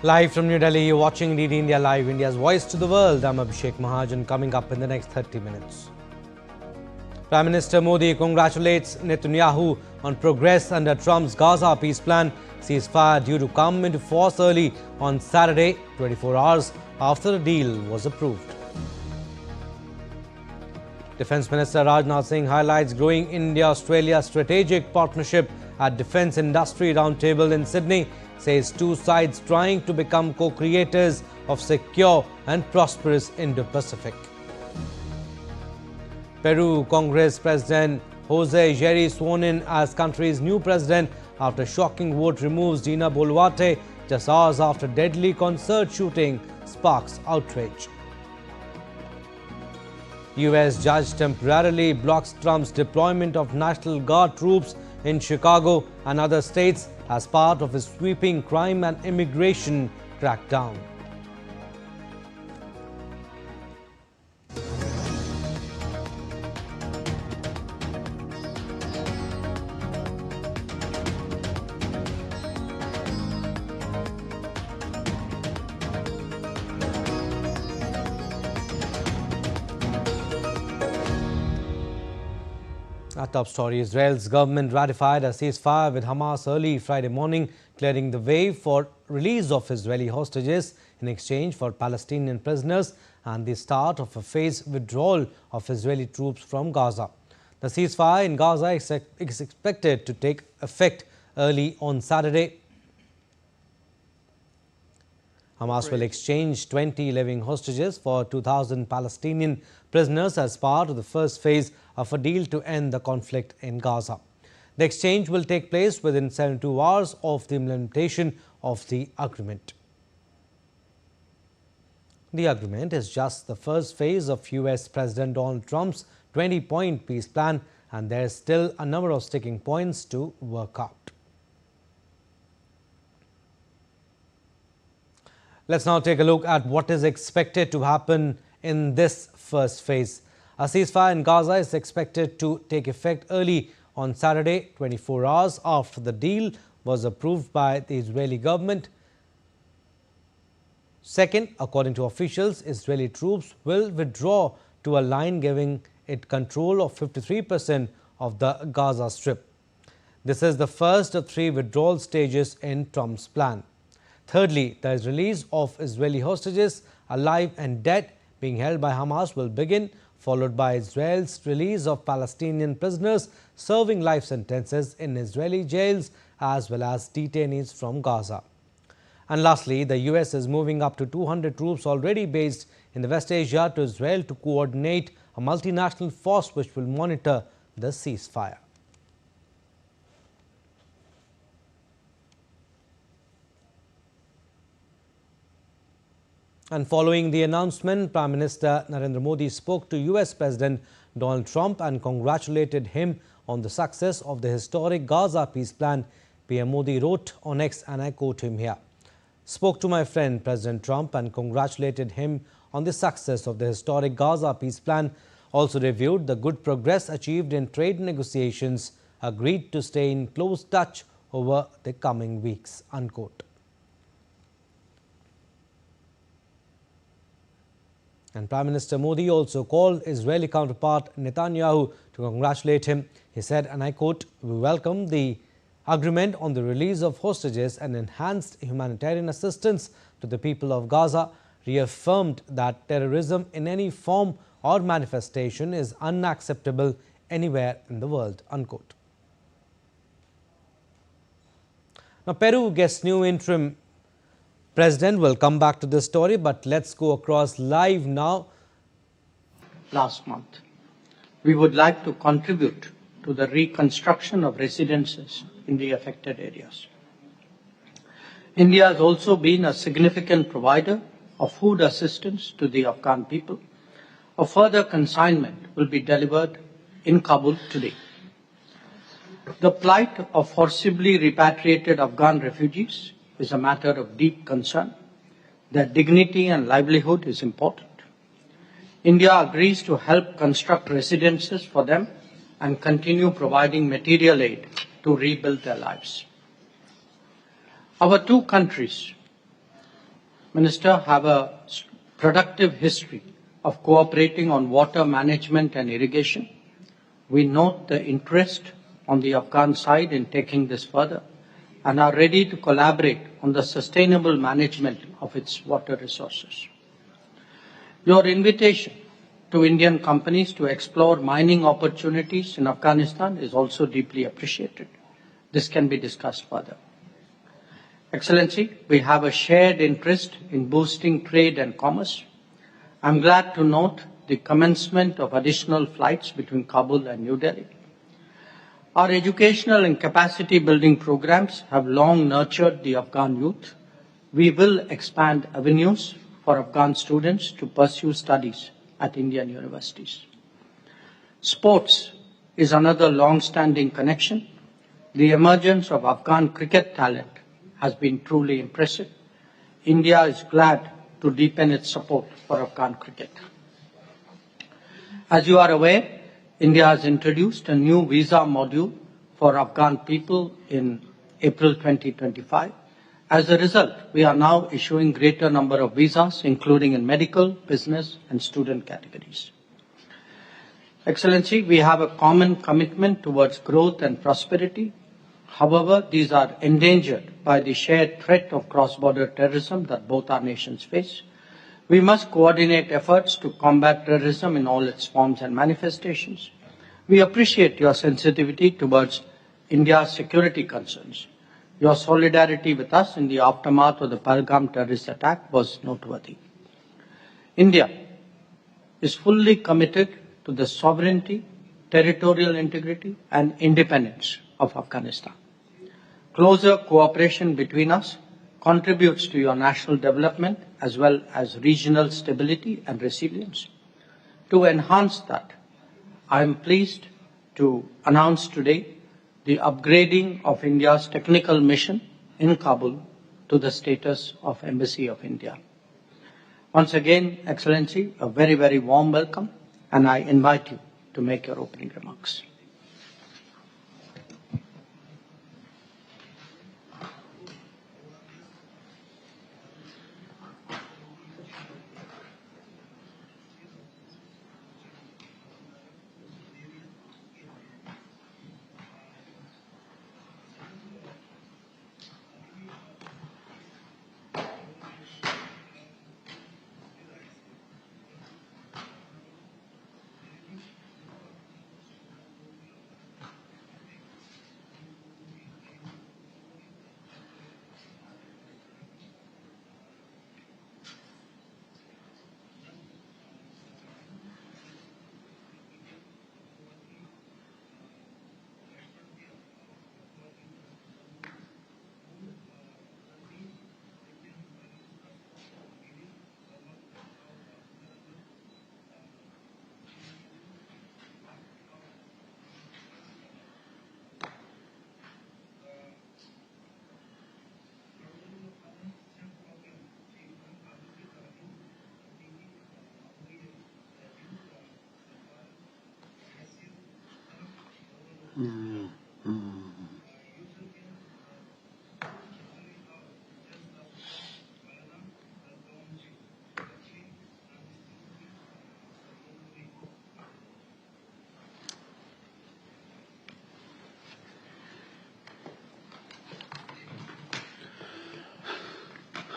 Live from New Delhi, you're watching DD India Live, India's voice to the world. I'm Abhishek Mahajan. Coming up in the next 30 minutes. Prime Minister Modi congratulates Netanyahu on progress under Trump's Gaza peace plan. Ceasefire due to come into force early on Saturday, 24 hours after the deal was approved. Defence Minister Rajnath Singh highlights growing India-Australia strategic partnership at Defence Industry Roundtable in Sydney. Says two sides trying to become co-creators of secure and prosperous Indo-Pacific. Peru Congress President Jose Jerry sworn in as country's new president after shocking vote removes Dina Boluarte just hours after deadly concert shooting sparks outrage. US judge temporarily blocks Trump's deployment of National Guard troops in Chicago and other states as part of his sweeping crime and immigration crackdown. Our top story, Israel's government ratified a ceasefire with Hamas early Friday morning, clearing the way for release of Israeli hostages in exchange for Palestinian prisoners and the start of a phased withdrawal of Israeli troops from Gaza. The ceasefire in Gaza is expected to take effect early on Saturday. Hamas will exchange 20 living hostages for 2,000 Palestinian prisoners as part of the first phase of a deal to end the conflict in Gaza. The exchange will take place within 72 hours of the implementation of the agreement. The agreement is just the first phase of US President Donald Trump's 20-point peace plan, and there is still a number of sticking points to work out. Let's now take a look at what is expected to happen in this first phase. A ceasefire in Gaza is expected to take effect early on Saturday, 24 hours after the deal was approved by the Israeli government. Second, according to officials, Israeli troops will withdraw to a line giving it control of 53% of the Gaza Strip. This is the first of three withdrawal stages in Trump's plan. Thirdly, the release of Israeli hostages, alive and dead, being held by Hamas will begin, followed by Israel's release of Palestinian prisoners serving life sentences in Israeli jails, as well as detainees from Gaza. And lastly, the US is moving up to 200 troops already based in the West Asia to Israel to coordinate a multinational force which will monitor the ceasefire. And following the announcement, Prime Minister Narendra Modi spoke to US President Donald Trump and congratulated him on the success of the historic Gaza peace plan. PM Modi wrote on X, and I quote him here: "Spoke to my friend President Trump and congratulated him on the success of the historic Gaza peace plan. Also reviewed the good progress achieved in trade negotiations. Agreed to stay in close touch over the coming weeks." Unquote. And Prime Minister Modi also called Israeli counterpart Netanyahu to congratulate him. He said, and I quote, "We welcome the agreement on the release of hostages and enhanced humanitarian assistance to the people of Gaza, reaffirmed that terrorism in any form or manifestation is unacceptable anywhere in the world." Unquote. Now, Peru gets new interim president. Will come back to this story, but let's go across live now. Last month, we would like to contribute to the reconstruction of residences in the affected areas. India has also been a significant provider of food assistance to the Afghan people. A further consignment will be delivered in Kabul today. The plight of forcibly repatriated Afghan refugees is a matter of deep concern. Their dignity and livelihood is important. India agrees to help construct residences for them and continue providing material aid to rebuild their lives. Our two countries Minister, have a productive history of cooperating on water management and irrigation. We note the interest on the Afghan side in taking this further and are ready to collaborate on the sustainable management of its water resources. Your invitation to Indian companies to explore mining opportunities in Afghanistan is also deeply appreciated. This can be discussed further. Excellency, we have a shared interest in boosting trade and commerce. I'm glad to note the commencement of additional flights between Kabul and New Delhi. Our educational and capacity building programs have long nurtured the Afghan youth. We will expand avenues for Afghan students to pursue studies at Indian universities. Sports is another long-standing connection. The emergence of Afghan cricket talent has been truly impressive. India is glad to deepen its support for Afghan cricket. As you are aware, India has introduced a new visa module for Afghan people in April 2025. As a result, we are now issuing greater number of visas, including in medical, business, and student categories. Excellency, we have a common commitment towards growth and prosperity. However, these are endangered by the shared threat of cross-border terrorism that both our nations face. We must coordinate efforts to combat terrorism in all its forms and manifestations. We appreciate your sensitivity towards India's security concerns. Your solidarity with us in the aftermath of the Pahalgam terrorist attack was noteworthy. India is fully committed to the sovereignty, territorial integrity, and independence of Afghanistan. Closer cooperation between us contributes to your national development as well as regional stability and resilience. To enhance that, I am pleased to announce today the upgrading of India's technical mission in Kabul to the status of Embassy of India. Once again, Excellency, a very, very warm welcome, and I invite you to make your opening remarks.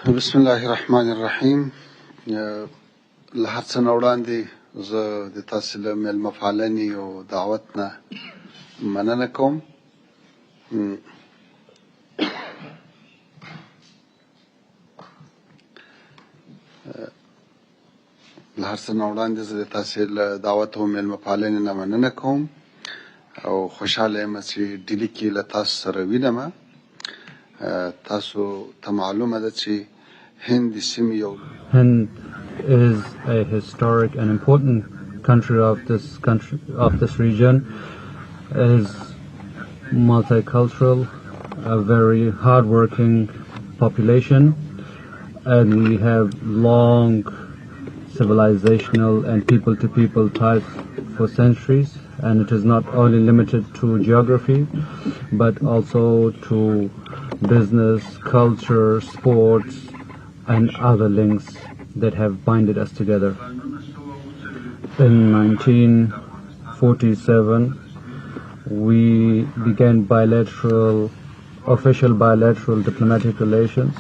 بسم الله الرحمن الرحیم. له هر څه نه وړاندې زه د تاسو له میلمه پالنې او دعوت نه مننه کوم. له هر څه نه وړاندې زه د تاسو له دعوت او میلمه پالنې نه مننه کوم او خوشحاله یم چې ډیلي کې له تاسو سره وینم. تاسو ته معلومه ده چې Hind is a historic and important country of this region. It is multicultural, a very hard-working population, and we have long civilizational and people-to-people ties for centuries. And it is not only limited to geography, but also to business, culture, sports, and other links that have binded us together. In 1947, we began official bilateral diplomatic relations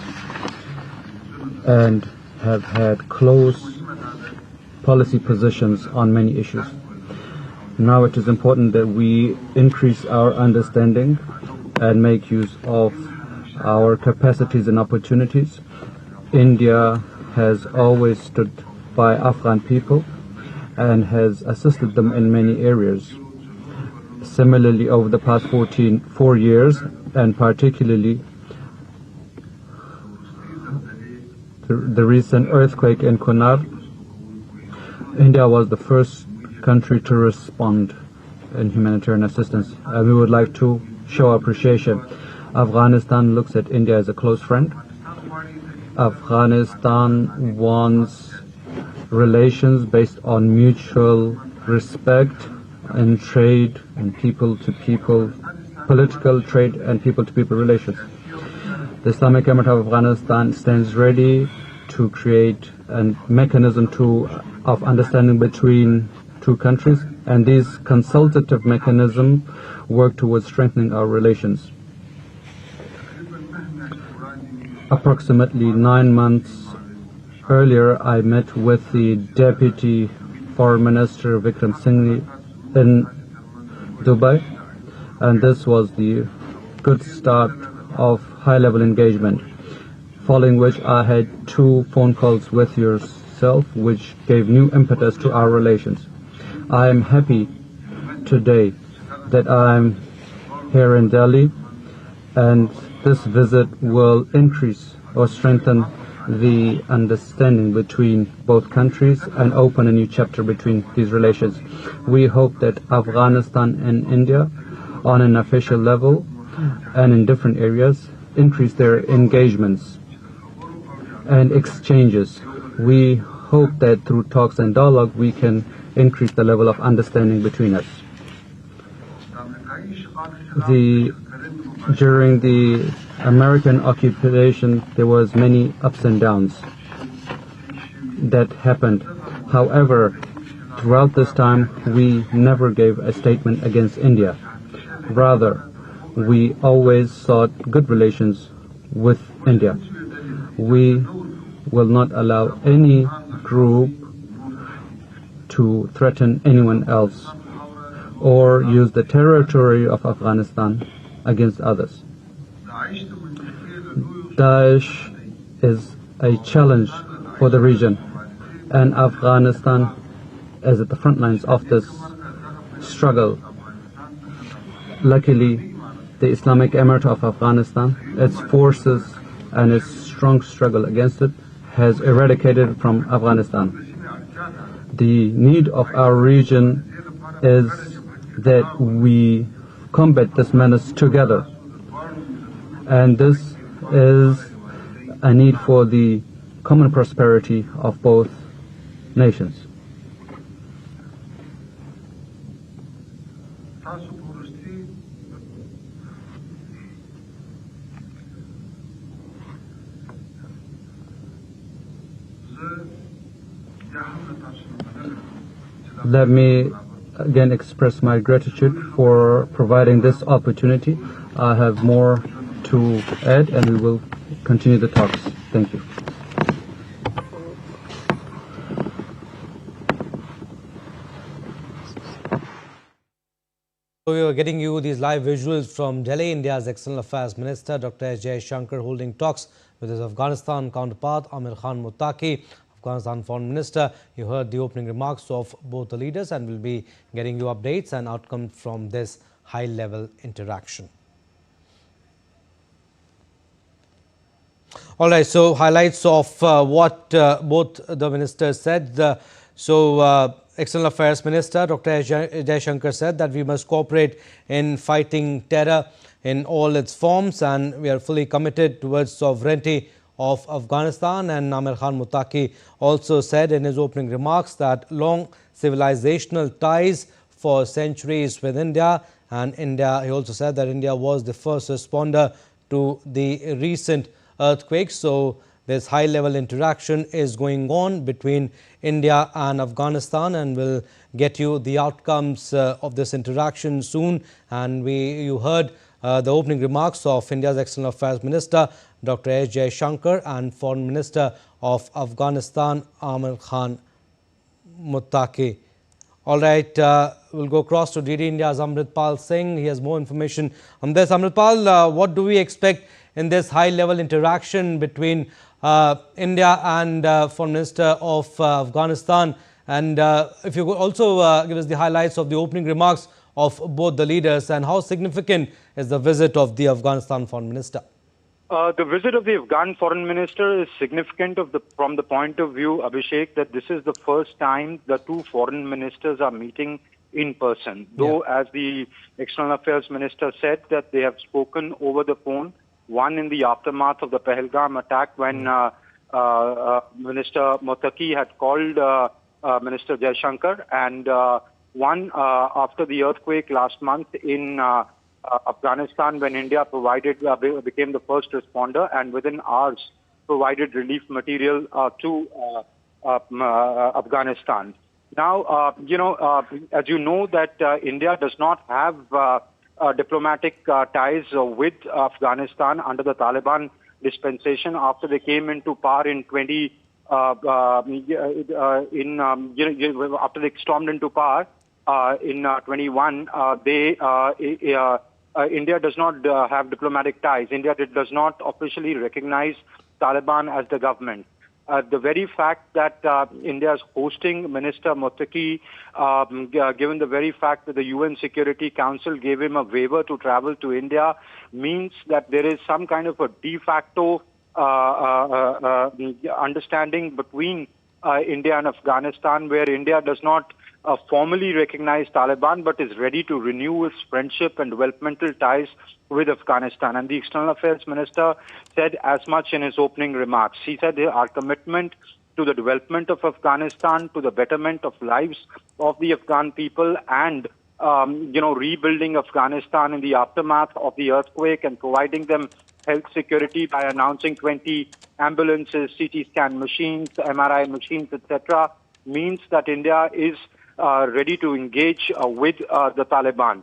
and have had close policy positions on many issues. Now it is important that we increase our understanding and make use of our capacities and opportunities. India has always stood by Afghan people and has assisted them in many areas. Similarly, over the past 4 years, and particularly the recent earthquake in Kunar, India was the first country to respond in humanitarian assistance, and we would like to show appreciation. Afghanistan looks at India as a close friend. Afghanistan wants relations based on mutual respect and trade and people-to-people, political trade and people-to-people relations. The Islamic Emirate of Afghanistan stands ready to create a mechanism of understanding between two countries, and these consultative mechanisms work towards strengthening our relations. Approximately 9 months earlier, I met with the Deputy Foreign Minister Vikram Singh in Dubai, and this was the good start of high-level engagement, following which I had 2 phone calls with yourself, which gave new impetus to our relations. I am happy today that I am here in Delhi, and this visit will increase or strengthen the understanding between both countries and open a new chapter between these relations. We hope that Afghanistan and India, on an official level and in different areas, increase their engagements and exchanges. We hope that through talks and dialogue we can increase the level of understanding between us. During the American occupation, there was many ups and downs that happened. However, throughout this time, we never gave a statement against India. Rather, we always sought good relations with India. We will not allow any group to threaten anyone else or use the territory of Afghanistan against others. Daesh is a challenge for the region, and Afghanistan is at the front lines of this struggle. Luckily, the Islamic Emirate of Afghanistan, its forces and its strong struggle against it, has eradicated it from Afghanistan. The need of our region is that we combat this menace together, and this is a need for the common prosperity of both nations. Let me again express my gratitude for providing this opportunity. I have more to add, and we will continue the talks. Thank you. So we are getting you these live visuals from Delhi. India's External Affairs Minister Dr. S. Jaishankar holding talks with his Afghanistan counterpart Amir Khan Muttaqi, Afghanistan Foreign Minister. You heard the opening remarks of both the leaders, and will be getting you updates and outcomes from this high-level interaction. All right, so highlights of what both the ministers said. External Affairs Minister Dr. S. Jaishankar said that we must cooperate in fighting terror in all its forms, and we are fully committed towards sovereignty of Afghanistan. And Amir Khan Muttaqi also said in his opening remarks that long civilizational ties for centuries with India, and he also said that India was the first responder to the recent earthquake. So this high-level interaction is going on between India and Afghanistan, and we'll get you the outcomes of this interaction soon. And you heard the opening remarks of India's External Affairs Minister, Dr. EAM Jaishankar, and Foreign Minister of Afghanistan, FM Muttaqi. All right, we'll go across to DD India's Amritpal Singh. He has more information on this. Amritpal, what do we expect in this high-level interaction between India and Foreign Minister of Afghanistan? And if you could also give us the highlights of the opening remarks of both the leaders, and how significant is the visit of the Afghanistan Foreign Minister? The visit of the Afghan Foreign Minister is significant from the point of view, Abhishek, that this is the first time the two foreign ministers are meeting in person. Though, as the External Affairs Minister said, that they have spoken over the phone, one in the aftermath of the Pahalgam attack when Minister Muttaqi had called Minister Jaishankar, and one after the earthquake last month in Afghanistan, when India became the first responder and within hours provided relief material to Afghanistan. Now, as you know, that India does not have diplomatic ties with Afghanistan under the Taliban dispensation after they came into power in after they stormed into power in 21. India does not have diplomatic ties. India does not officially recognize Taliban as the government. The very fact that India is hosting Minister Muttaqi, given the very fact that the UN Security Council gave him a waiver to travel to India, means that there is some kind of a de facto understanding between India and Afghanistan, where India does not formally recognize Taliban, but is ready to renew its friendship and developmental ties with Afghanistan. And the External Affairs Minister said as much in his opening remarks. He said our commitment to the development of Afghanistan, to the betterment of lives of the Afghan people, and rebuilding Afghanistan in the aftermath of the earthquake, and providing them health security by announcing 20 ambulances, CT scan machines, MRI machines, etc., means that India is ready to engage with the Taliban.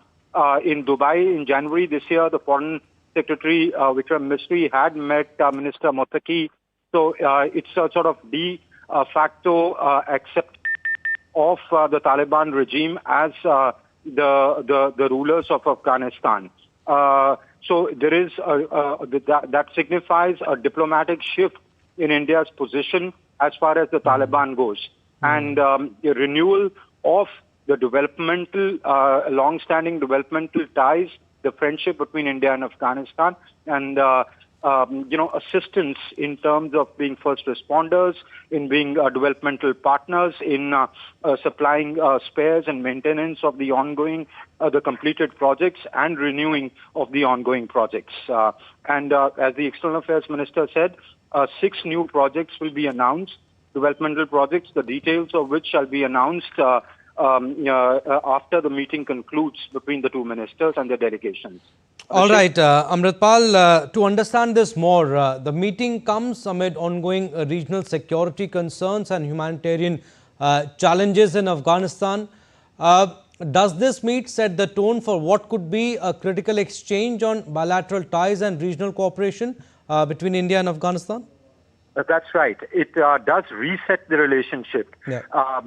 In Dubai in January this year, the Foreign Secretary Vikram Misri had met Minister Muttaqi. So it's a sort of de facto accept of the Taliban regime as the rulers of Afghanistan. So there is that signifies a diplomatic shift in India's position as far as the Taliban goes, and the renewal of the developmental, long-standing developmental ties, the friendship between India and Afghanistan, and assistance in terms of being first responders, in being developmental partners, in supplying spares and maintenance of the ongoing, the completed projects, and renewing of the ongoing projects. And as the External Affairs Minister said, 6 new projects will be announced, developmental projects, the details of which shall be announced after the meeting concludes between the two ministers and their delegations. All right, Amritpal, to understand this more, the meeting comes amid ongoing regional security concerns and humanitarian challenges in Afghanistan. Does this meet set the tone for what could be a critical exchange on bilateral ties and regional cooperation between India and Afghanistan? That's right. It does reset the relationship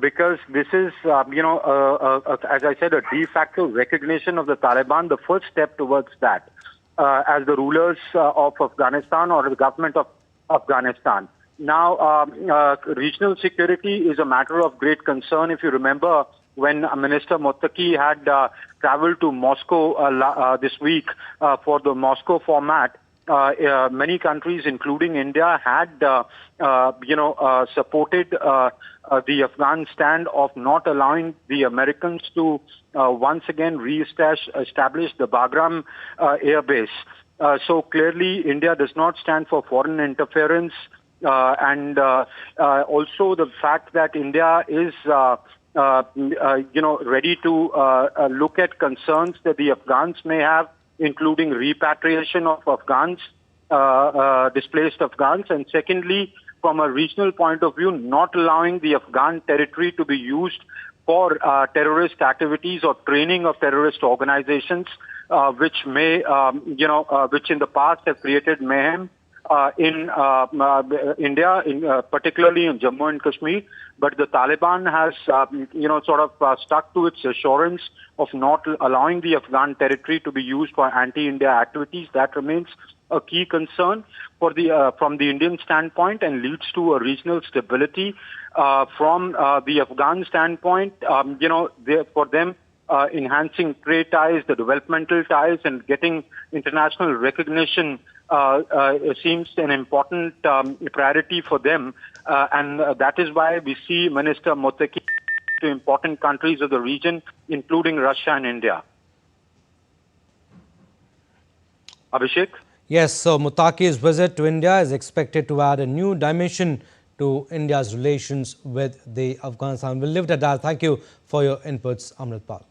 because this is, as I said, a de facto recognition of the Taliban, the first step towards that as the rulers of Afghanistan or the government of Afghanistan. Now, regional security is a matter of great concern. If you remember, when Minister Muttaqi had traveled to Moscow this week for the Moscow format, many countries, including India, had supported the Afghan stand of not allowing the Americans to once again establish the Bagram air base. So clearly, India does not stand for foreign interference, and also the fact that India is ready to look at concerns that the Afghans may have, including repatriation of Afghans, displaced Afghans, and secondly, from a regional point of view, not allowing the Afghan territory to be used for terrorist activities or training of terrorist organizations, which may, which in the past have created mayhem in India, particularly in Jammu and Kashmir. But the Taliban has, stuck to its assurance of not allowing the Afghan territory to be used for anti-India activities. That remains a key concern for from the Indian standpoint and leads to a regional stability. From the Afghan standpoint, for them, enhancing trade ties, the developmental ties, and getting international recognition seems an important priority for them. And that is why we see Minister Muttaqi to important countries of the region, including Russia and India. Abhishek? Yes, so Muttaqi's visit to India is expected to add a new dimension to India's relations with the Afghanistan. We'll leave it at that. Thank you for your inputs, Amritpal.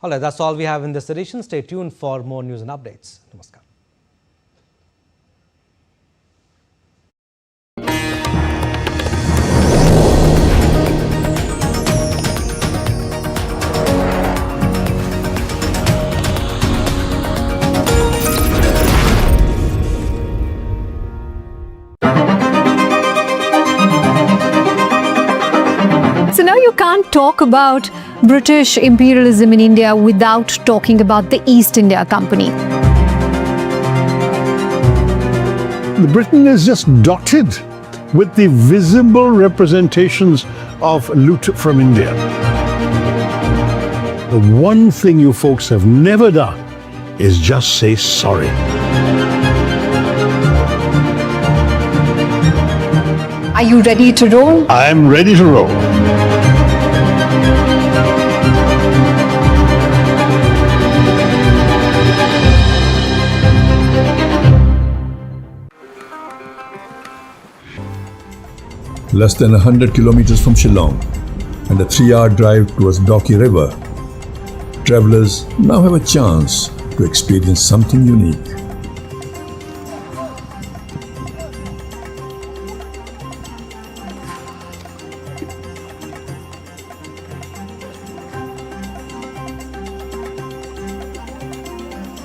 All right, that's all we have in this edition. Stay tuned for more news and updates. Namaskar. So now you can't talk about British imperialism in India without talking about the East India Company. Britain is just dotted with the visible representations of loot from India. The one thing you folks have never done is just say sorry. Are you ready to roll? I am ready to roll. Less than 100 kilometers from Shillong and a 3-hour drive towards Doki River, travelers now have a chance to experience something unique.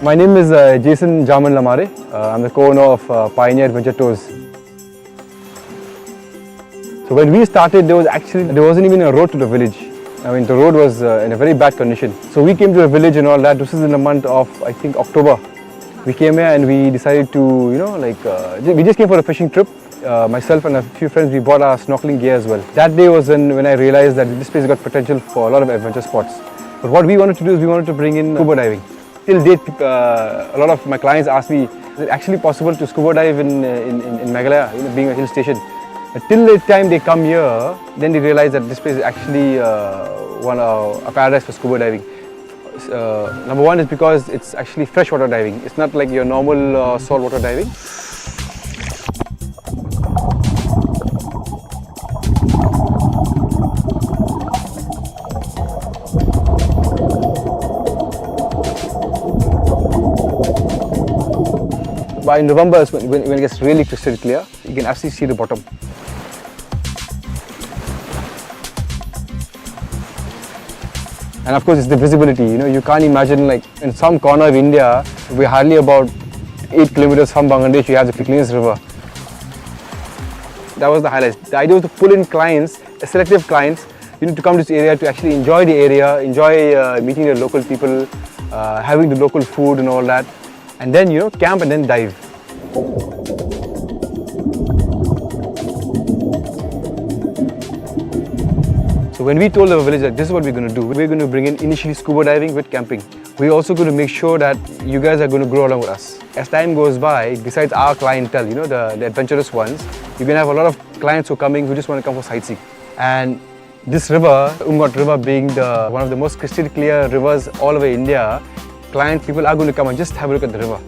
My name is Jason Jaman Lamare. I'm the co-owner of Pioneer Adventure Tours. So when we started, there wasn't even a road to the village. I mean, the road was in a very bad condition. So we came to the village and all that. This is in the month of, I think, October. We came here and we decided to, we just came for a fishing trip. Myself and a few friends, we bought our snorkeling gear as well. That day was when I realized that this place got potential for a lot of adventure sports. But what we wanted to do is we wanted to bring in scuba diving. Till date, a lot of my clients ask me, is it actually possible to scuba dive in Meghalaya, being a hill station? Till the time they come here, then they realize that this place is actually a paradise for scuba diving. Number one is because it's actually freshwater diving. It's not like your normal saltwater diving. By November is when it gets really crystal clear. You can actually see the bottom. And of course, it's the visibility. You can't imagine, like in some corner of India, we're hardly about 8 kilometers from Bangladesh, you have the cleanest river. That was the highlight. The idea was to pull in clients, selective clients, to come to this area to actually enjoy the area, enjoy meeting the local people, having the local food and all that. And then, camp and then dive. So when we told the village that this is what we're going to do, we're going to bring in initially scuba diving with camping. We're also going to make sure that you guys are going to grow along with us. As time goes by, besides our clientele, the adventurous ones, you're going to have a lot of clients who are coming who just want to come for sightseeing. And this river, Umngot River being one of the most crystal clear rivers all over India, people are going to come and just have a look at the river.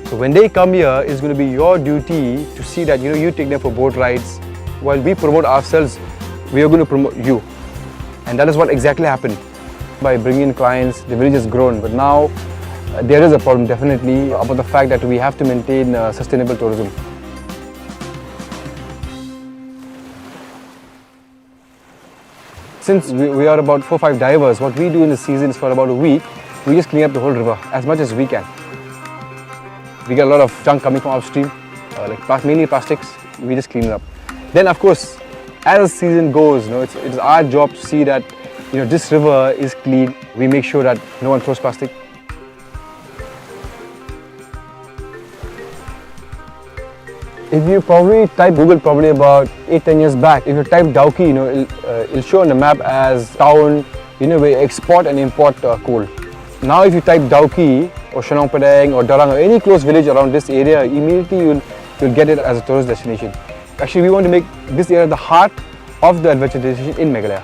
So when they come here, it's going to be your duty to see that you take them for boat rides. While we promote ourselves, we are going to promote you. And that is what exactly happened. By bringing in clients, the village has grown. But now there is a problem definitely about the fact that we have to maintain sustainable tourism. Since we are about 4 or 5 divers, what we do in the season is for about a week, we just clean up the whole river as much as we can. We get a lot of junk coming from upstream, mainly plastics, we just clean it up. Then of course, as the season goes, it's our job to see that this river is clean. We make sure that no one throws plastic. If you probably type Google probably about 8-10 years back, if you type Dauki, it'll show on the map as town, where you export and import coal. Now if you type Dauki or Shanong Padang or Darang or any close village around this area, immediately you'll get it as a tourist destination. Actually, we want to make this area the heart of the adventure destination in Meghalaya.